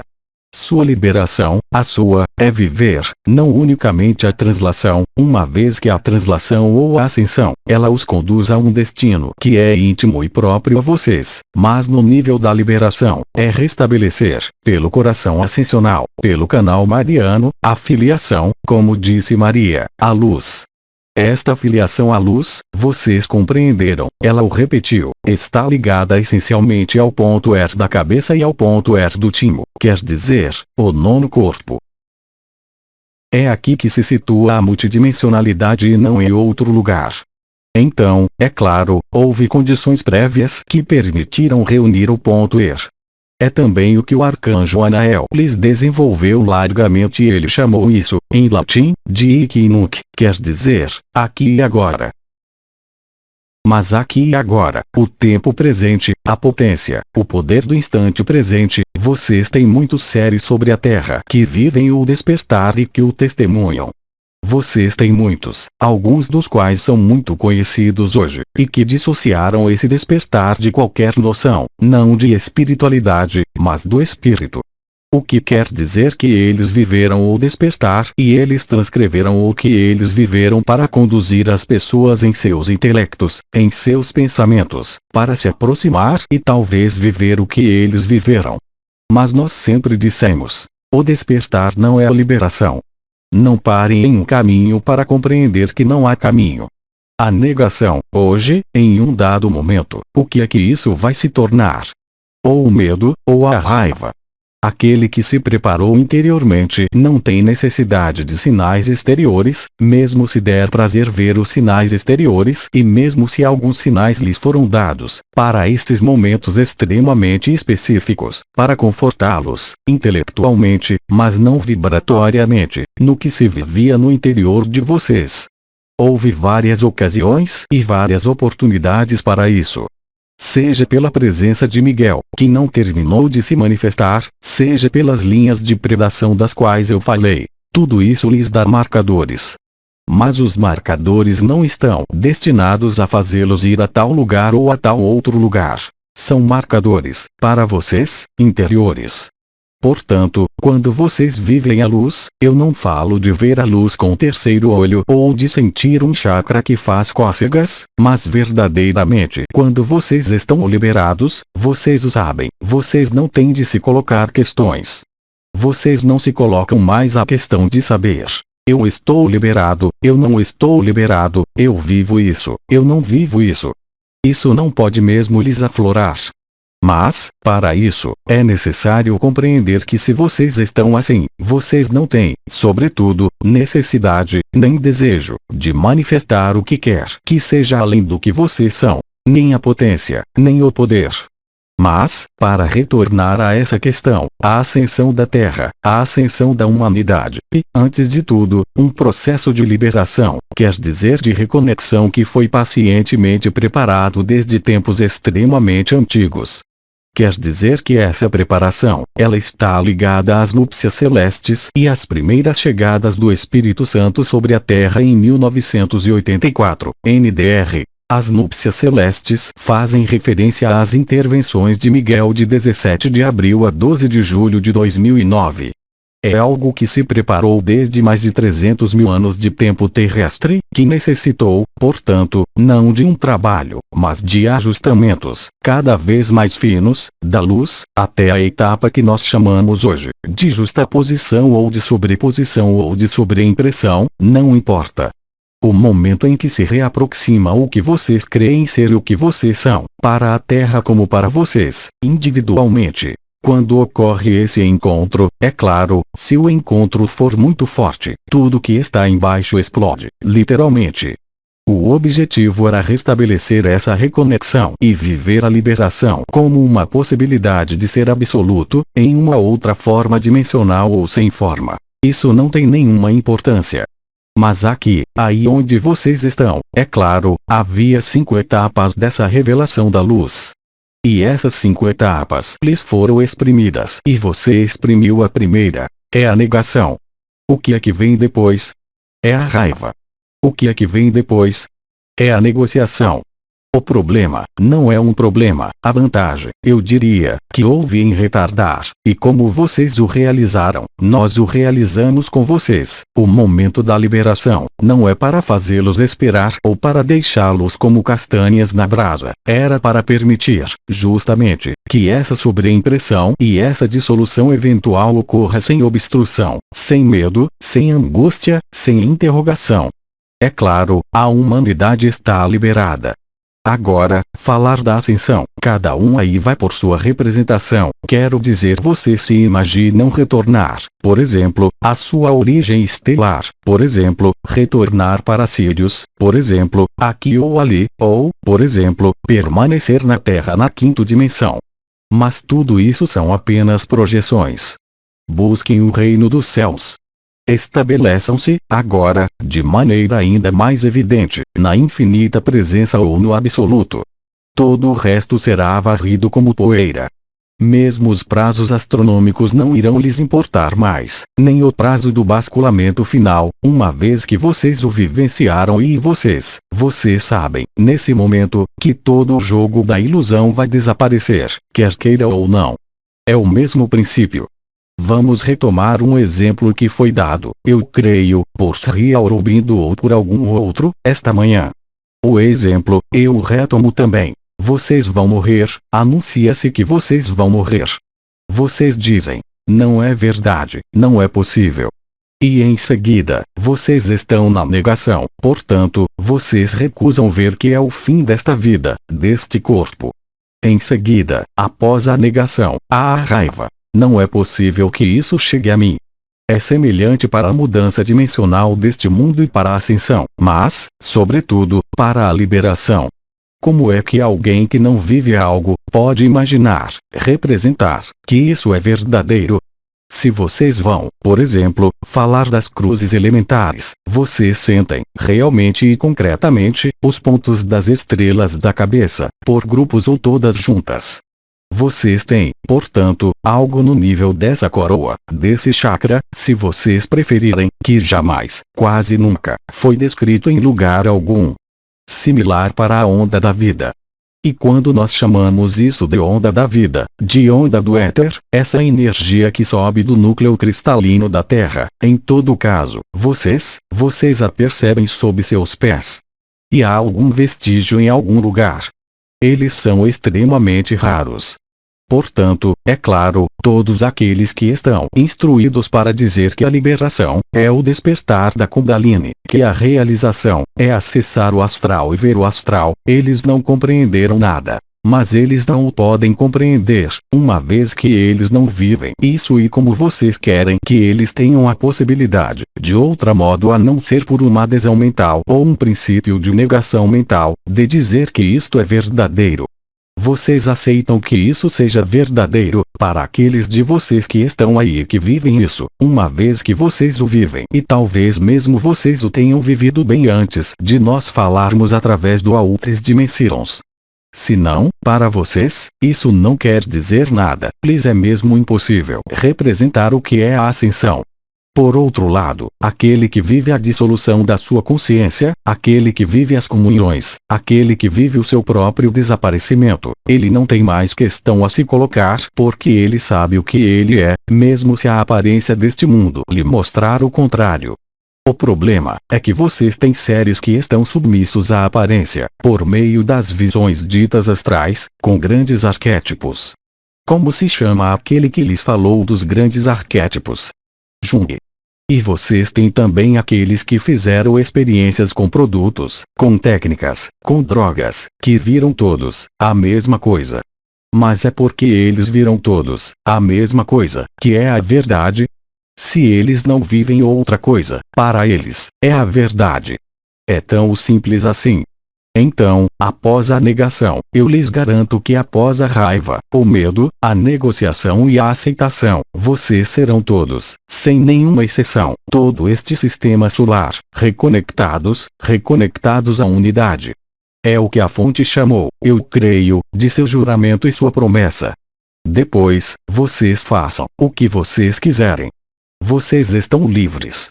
Sua liberação, a sua, é viver, não unicamente a translação, uma vez que a translação ou a ascensão, ela os conduz a um destino que é íntimo e próprio a vocês, mas no nível da liberação, é restabelecer, pelo coração ascensional, pelo canal mariano, a filiação, como disse Maria, a luz. Esta filiação à luz, vocês compreenderam, ela o repetiu, está ligada essencialmente ao ponto er da cabeça e ao ponto er do timo, quer dizer, o nono corpo. É aqui que se situa a multidimensionalidade e não em outro lugar. Então, é claro, houve condições prévias que permitiram reunir o ponto er. É também o que o arcanjo Anael lhes desenvolveu largamente e ele chamou isso, em latim, de hic nunc, quer dizer, aqui e agora. Mas aqui e agora, o tempo presente, a potência, o poder do instante presente, vocês têm muitos seres sobre a Terra que vivem o despertar e que o testemunham. Vocês têm muitos, alguns dos quais são muito conhecidos hoje, e que dissociaram esse despertar de qualquer noção, não de espiritualidade, mas do espírito. O que quer dizer que eles viveram o despertar e eles transcreveram o que eles viveram para conduzir as pessoas em seus intelectos, em seus pensamentos, para se aproximar e talvez viver o que eles viveram. Mas nós sempre dissemos: o despertar não é a liberação. Não parem em um caminho para compreender que não há caminho. A negação, hoje, em um dado momento, o que é que isso vai se tornar? Ou o medo, ou a raiva. Aquele que se preparou interiormente não tem necessidade de sinais exteriores, mesmo se der prazer ver os sinais exteriores e mesmo se alguns sinais lhes foram dados, para estes momentos extremamente específicos, para confortá-los, intelectualmente, mas não vibratoriamente, no que se vivia no interior de vocês. Houve várias ocasiões e várias oportunidades para isso. Seja pela presença de Miguel, que não terminou de se manifestar, seja pelas linhas de predação das quais eu falei, tudo isso lhes dá marcadores. Mas os marcadores não estão destinados a fazê-los ir a tal lugar ou a tal outro lugar. São marcadores, para vocês, interiores. Portanto, quando vocês vivem a luz, eu não falo de ver a luz com o terceiro olho ou de sentir um chakra que faz cócegas, mas verdadeiramente quando vocês estão liberados, vocês o sabem, vocês não têm de se colocar questões. Vocês não se colocam mais a questão de saber: eu estou liberado, eu não estou liberado, eu vivo isso, eu não vivo isso. Isso não pode mesmo lhes aflorar. Mas, para isso, é necessário compreender que se vocês estão assim, vocês não têm, sobretudo, necessidade, nem desejo, de manifestar o que quer que seja além do que vocês são, nem a potência, nem o poder. Mas, para retornar a essa questão, a ascensão da Terra, a ascensão da humanidade, e, antes de tudo, um processo de liberação, quer dizer de reconexão que foi pacientemente preparado desde tempos extremamente antigos. Quer dizer que essa preparação, ela está ligada às núpcias celestes e às primeiras chegadas do Espírito Santo sobre a Terra em 1984, NDR. As núpcias celestes fazem referência às intervenções de Miguel de 17 de abril a 12 de julho de 2009. É algo que se preparou desde mais de 300 mil anos de tempo terrestre, que necessitou, portanto, não de um trabalho, mas de ajustamentos, cada vez mais finos, da luz, até a etapa que nós chamamos hoje, de justaposição ou de sobreposição ou de sobreimpressão, não importa. O momento em que se reaproxima o que vocês creem ser e o que vocês são, para a Terra como para vocês, individualmente. Quando ocorre esse encontro, é claro, se o encontro for muito forte, tudo que está embaixo explode, literalmente. O objetivo era restabelecer essa reconexão e viver a liberação como uma possibilidade de ser absoluto, em uma outra forma dimensional ou sem forma. Isso não tem nenhuma importância. Mas aqui, aí onde vocês estão, é claro, havia 5 etapas dessa revelação da luz. E essas 5 etapas lhes foram exprimidas e você exprimiu a primeira. É a negação. O que é que vem depois? É a raiva. O que é que vem depois? É a negociação. O problema não é um problema, a vantagem, eu diria, que houve em retardar, e como vocês o realizaram, nós o realizamos com vocês. O momento da liberação não é para fazê-los esperar ou para deixá-los como castanhas na brasa, era para permitir, justamente, que essa sobreimpressão e essa dissolução eventual ocorra sem obstrução, sem medo, sem angústia, sem interrogação. É claro, a humanidade está liberada. Agora, falar da ascensão, cada um aí vai por sua representação, quero dizer vocês se imaginam retornar, por exemplo, à sua origem estelar, por exemplo, retornar para Sirius, por exemplo, aqui ou ali, ou, por exemplo, permanecer na Terra na 5ª dimensão. Mas tudo isso são apenas projeções. Busquem o reino dos céus. Estabeleçam-se, agora, de maneira ainda mais evidente, na infinita presença ou no absoluto. Todo o resto será varrido como poeira. Mesmo os prazos astronômicos não irão lhes importar mais, nem o prazo do basculamento final, uma vez que vocês o vivenciaram e vocês sabem, nesse momento, que todo o jogo da ilusão vai desaparecer, quer queira ou não. É o mesmo princípio. Vamos retomar um exemplo que foi dado, eu creio, por Sri Aurobindo ou por algum outro, esta manhã. O exemplo, eu retomo também. Vocês vão morrer, anuncia-se que vocês vão morrer. Vocês dizem, não é verdade, não é possível. E em seguida, vocês estão na negação, portanto, vocês recusam ver que é o fim desta vida, deste corpo. Em seguida, após a negação, há a raiva. Não é possível que isso chegue a mim. É semelhante para a mudança dimensional deste mundo e para a ascensão, mas, sobretudo, para a liberação. Como é que alguém que não vive algo, pode imaginar, representar, que isso é verdadeiro? Se vocês vão, por exemplo, falar das cruzes elementares, vocês sentem, realmente e concretamente, os pontos das estrelas da cabeça, por grupos ou todas juntas. Vocês têm, portanto, algo no nível dessa coroa, desse chakra, se vocês preferirem, que jamais, quase nunca, foi descrito em lugar algum. Similar para a onda da vida. E quando nós chamamos isso de onda da vida, de onda do éter, essa energia que sobe do núcleo cristalino da Terra, em todo caso, vocês a percebem sob seus pés. E há algum vestígio em algum lugar. Eles são extremamente raros. Portanto, é claro, todos aqueles que estão instruídos para dizer que a liberação é o despertar da Kundalini, que a realização é acessar o astral e ver o astral, eles não compreenderam nada. Mas eles não o podem compreender, uma vez que eles não vivem isso e como vocês querem que eles tenham a possibilidade, de outra modo a não ser por uma adesão mental ou um princípio de negação mental, de dizer que isto é verdadeiro. Vocês aceitam que isso seja verdadeiro, para aqueles de vocês que estão aí e que vivem isso, uma vez que vocês o vivem e talvez mesmo vocês o tenham vivido bem antes de nós falarmos através do Outras Dimensões. Se não, para vocês, isso não quer dizer nada, lhes é mesmo impossível representar o que é a ascensão. Por outro lado, aquele que vive a dissolução da sua consciência, aquele que vive as comunhões, aquele que vive o seu próprio desaparecimento, ele não tem mais questão a se colocar porque ele sabe o que ele é, mesmo se a aparência deste mundo lhe mostrar o contrário. O problema é que vocês têm seres que estão submissos à aparência, por meio das visões ditas astrais, com grandes arquétipos. Como se chama aquele que lhes falou dos grandes arquétipos? Jung. E vocês têm também aqueles que fizeram experiências com produtos, com técnicas, com drogas, que viram todos a mesma coisa. Mas é porque eles viram todos a mesma coisa, que é a verdade? Se eles não vivem outra coisa, para eles, é a verdade. É tão simples assim. Então, após a negação, eu lhes garanto que após a raiva, o medo, a negociação e a aceitação, vocês serão todos, sem nenhuma exceção, todo este sistema solar, reconectados à unidade. É o que a fonte chamou, eu creio, de seu juramento e sua promessa. Depois, vocês façam o que vocês quiserem. Vocês estão livres.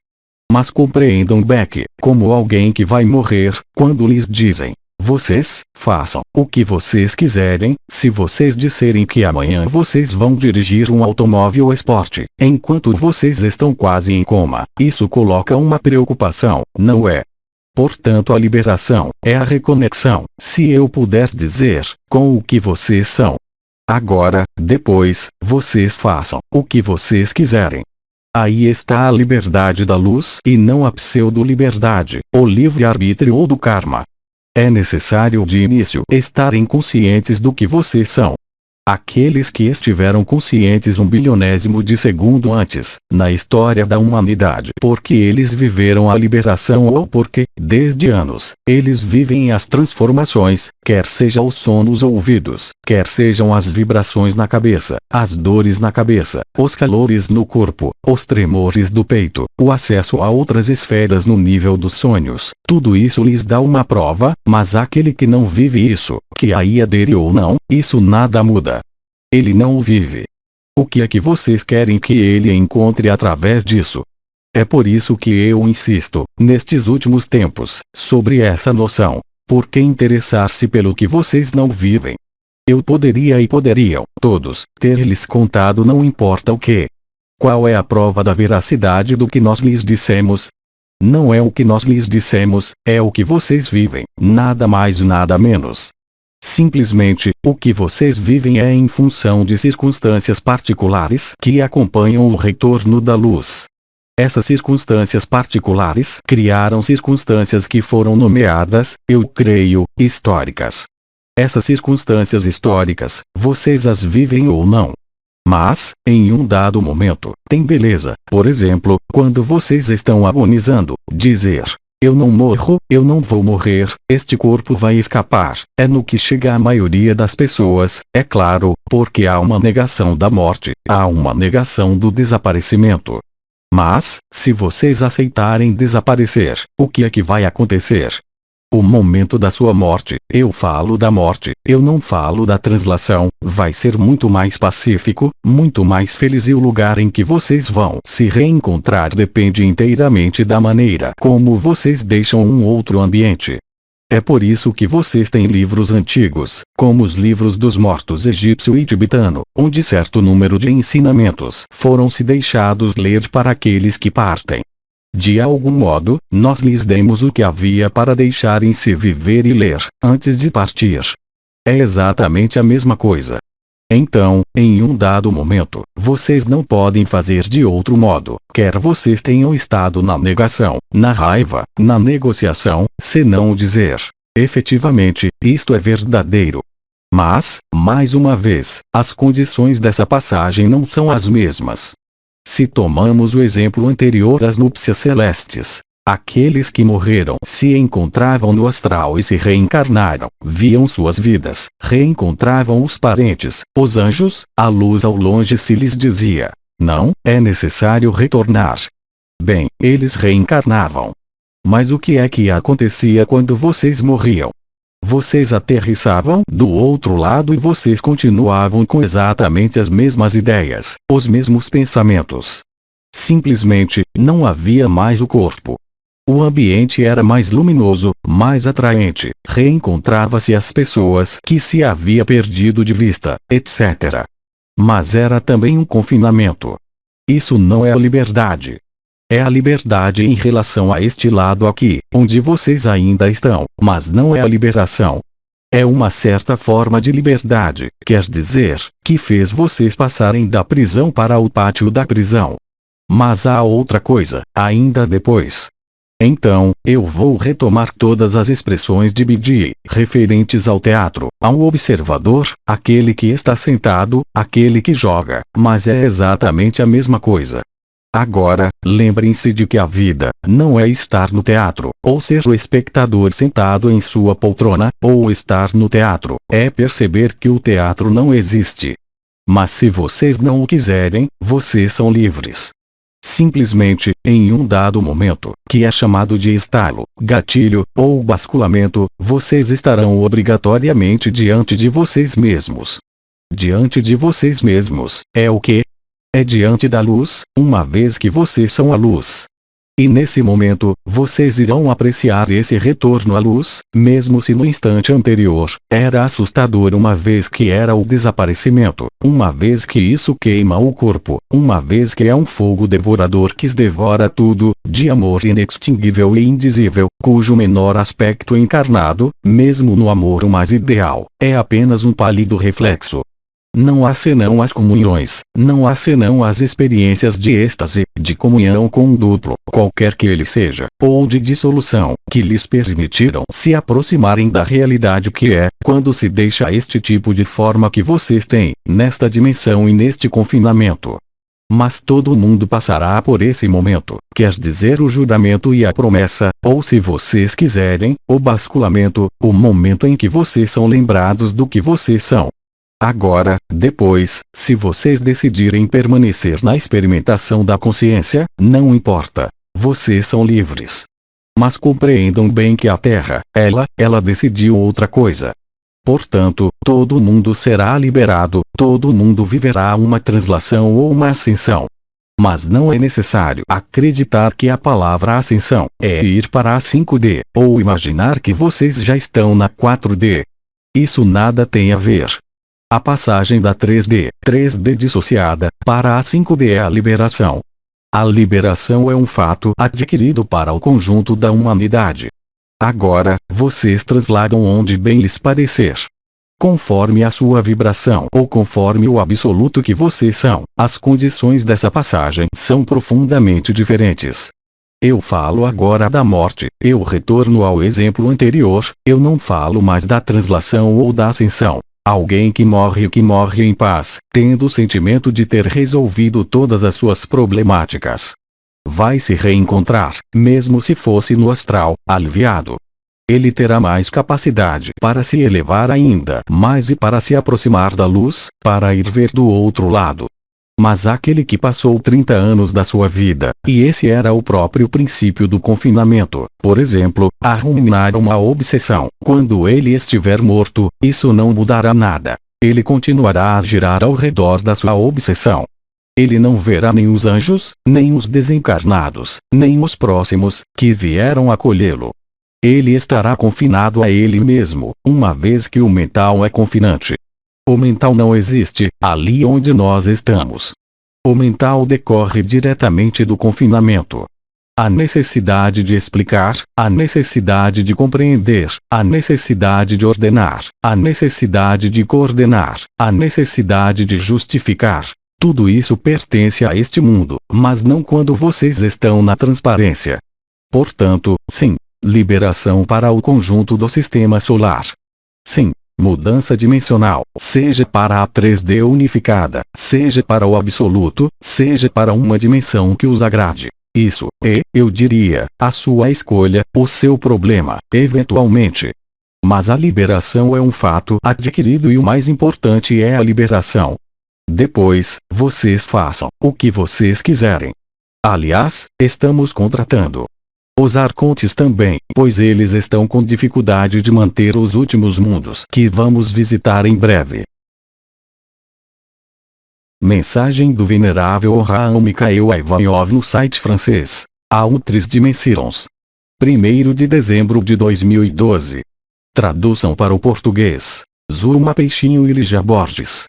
Mas compreendam Beck, como alguém que vai morrer, quando lhes dizem, vocês, façam o que vocês quiserem, se vocês disserem que amanhã vocês vão dirigir um automóvel esporte, enquanto vocês estão quase em coma, isso coloca uma preocupação, não é? Portanto a liberação, é a reconexão, se eu puder dizer, com o que vocês são. Agora, depois, vocês façam o que vocês quiserem. Aí está a liberdade da luz e não a pseudo-liberdade, o livre-arbítrio ou do karma. É necessário de início estarem conscientes do que vocês são. Aqueles que estiveram conscientes 1/bilionésimo de segundo antes, na história da humanidade, porque eles viveram a liberação ou porque, desde anos, eles vivem as transformações, quer seja o som nos ouvidos, quer sejam as vibrações na cabeça, as dores na cabeça, os calores no corpo, os tremores do peito, o acesso a outras esferas no nível dos sonhos, tudo isso lhes dá uma prova, mas aquele que não vive isso, que aí adere ou não, isso nada muda. Ele não o vive. O que é que vocês querem que ele encontre através disso? É por isso que eu insisto, nestes últimos tempos, sobre essa noção. Por que interessar-se pelo que vocês não vivem? Eu poderia e poderiam, todos, ter-lhes contado não importa o que. Qual é a prova da veracidade do que nós lhes dissemos? Não é o que nós lhes dissemos, é o que vocês vivem, nada mais nada menos. Simplesmente, o que vocês vivem é em função de circunstâncias particulares que acompanham o retorno da luz. Essas circunstâncias particulares criaram circunstâncias que foram nomeadas, eu creio, históricas. Essas circunstâncias históricas, vocês as vivem ou não. Mas, em um dado momento, tem beleza, por exemplo, quando vocês estão agonizando, dizer, eu não morro, eu não vou morrer, este corpo vai escapar, é no que chega a maioria das pessoas, é claro, porque há uma negação da morte, há uma negação do desaparecimento. Mas, se vocês aceitarem desaparecer, o que é que vai acontecer? O momento da sua morte, eu falo da morte, eu não falo da translação, vai ser muito mais pacífico, muito mais feliz e o lugar em que vocês vão se reencontrar depende inteiramente da maneira como vocês deixam um outro ambiente. É por isso que vocês têm livros antigos, como os livros dos mortos egípcio e tibetano, onde certo número de ensinamentos foram se deixados ler para aqueles que partem. De algum modo, nós lhes demos o que havia para deixarem-se viver e ler, antes de partir. É exatamente a mesma coisa. Então, em um dado momento, vocês não podem fazer de outro modo, quer vocês tenham estado na negação, na raiva, na negociação, senão dizer, efetivamente, isto é verdadeiro. Mas, mais uma vez, as condições dessa passagem não são as mesmas. Se tomamos o exemplo anterior às núpcias celestes, aqueles que morreram se encontravam no astral e se reencarnaram, viam suas vidas, reencontravam os parentes, os anjos, a luz ao longe se lhes dizia, não, é necessário retornar. Bem, eles reencarnavam. Mas o que é que acontecia quando vocês morriam? Vocês aterrissavam do outro lado e vocês continuavam com exatamente as mesmas ideias, os mesmos pensamentos. Simplesmente, não havia mais o corpo. O ambiente era mais luminoso, mais atraente, reencontrava-se as pessoas que se havia perdido de vista, etc. Mas era também um confinamento. Isso não é a liberdade. É a liberdade em relação a este lado aqui, onde vocês ainda estão, mas não é a liberação. É uma certa forma de liberdade, quer dizer, que fez vocês passarem da prisão para o pátio da prisão. Mas há outra coisa, ainda depois. Então, eu vou retomar todas as expressões de Bidi, referentes ao teatro, ao observador, aquele que está sentado, aquele que joga, mas é exatamente a mesma coisa. Agora, lembrem-se de que a vida não é estar no teatro, ou ser o espectador sentado em sua poltrona, ou estar no teatro, é perceber que o teatro não existe. Mas se vocês não o quiserem, vocês são livres. Simplesmente, em um dado momento, que é chamado de estalo, gatilho, ou basculamento, vocês estarão obrigatoriamente diante de vocês mesmos. Diante de vocês mesmos, é o quê? É diante da luz, uma vez que vocês são a luz. E nesse momento, vocês irão apreciar esse retorno à luz, mesmo se no instante anterior, era assustador uma vez que era o desaparecimento, uma vez que isso queima o corpo, uma vez que é um fogo devorador que devora tudo, de amor inextinguível e indizível, cujo menor aspecto encarnado, mesmo no amor o mais ideal, é apenas um pálido reflexo. Não há senão as comunhões, não há senão as experiências de êxtase, de comunhão com um duplo, qualquer que ele seja, ou de dissolução, que lhes permitiram se aproximarem da realidade que é, quando se deixa este tipo de forma que vocês têm, nesta dimensão e neste confinamento. Mas todo mundo passará por esse momento, quer dizer o juramento e a promessa, ou se vocês quiserem, o basculamento, o momento em que vocês são lembrados do que vocês são. Agora, depois, se vocês decidirem permanecer na experimentação da consciência, não importa. Vocês são livres. Mas compreendam bem que a Terra, ela decidiu outra coisa. Portanto, todo mundo será liberado, todo mundo viverá uma translação ou uma ascensão. Mas não é necessário acreditar que a palavra ascensão é ir para a 5D, ou imaginar que vocês já estão na 4D. Isso nada tem a ver. A passagem da 3D dissociada, para a 5D é a liberação. A liberação é um fato adquirido para o conjunto da humanidade. Agora, vocês trasladam onde bem lhes parecer. Conforme a sua vibração ou conforme o absoluto que vocês são, as condições dessa passagem são profundamente diferentes. Eu falo agora da morte, eu retorno ao exemplo anterior, eu não falo mais da translação ou da ascensão. Alguém que morre em paz, tendo o sentimento de ter resolvido todas as suas problemáticas. Vai se reencontrar, mesmo se fosse no astral, aliviado. Ele terá mais capacidade para se elevar ainda mais e para se aproximar da luz, para ir ver do outro lado. Mas aquele que passou 30 anos da sua vida, e esse era o próprio princípio do confinamento, por exemplo, a ruminar uma obsessão, quando ele estiver morto, isso não mudará nada. Ele continuará a girar ao redor da sua obsessão. Ele não verá nem os anjos, nem os desencarnados, nem os próximos, que vieram acolhê-lo. Ele estará confinado a ele mesmo, uma vez que o mental é confinante. O mental não existe, ali onde nós estamos. O mental decorre diretamente do confinamento. A necessidade de explicar, a necessidade de compreender, a necessidade de ordenar, a necessidade de coordenar, a necessidade de justificar. Tudo isso pertence a este mundo, mas não quando vocês estão na transparência. Portanto, sim, liberação para o conjunto do sistema solar. Sim. Mudança dimensional, seja para a 3D unificada, seja para o absoluto, seja para uma dimensão que os agrade. Isso é, eu diria, a sua escolha, o seu problema, eventualmente. Mas a liberação é um fato adquirido e o mais importante é a liberação. Depois, vocês façam o que vocês quiserem. Aliás, estamos contratando os arcontes também, pois eles estão com dificuldade de manter os últimos mundos que vamos visitar em breve. Mensagem do venerável Raão Mikhail Ivanov no site francês, Outres Dimensions. 1º de dezembro de 2012. Tradução para o português, Zulma Peixinho e Lígia Borges.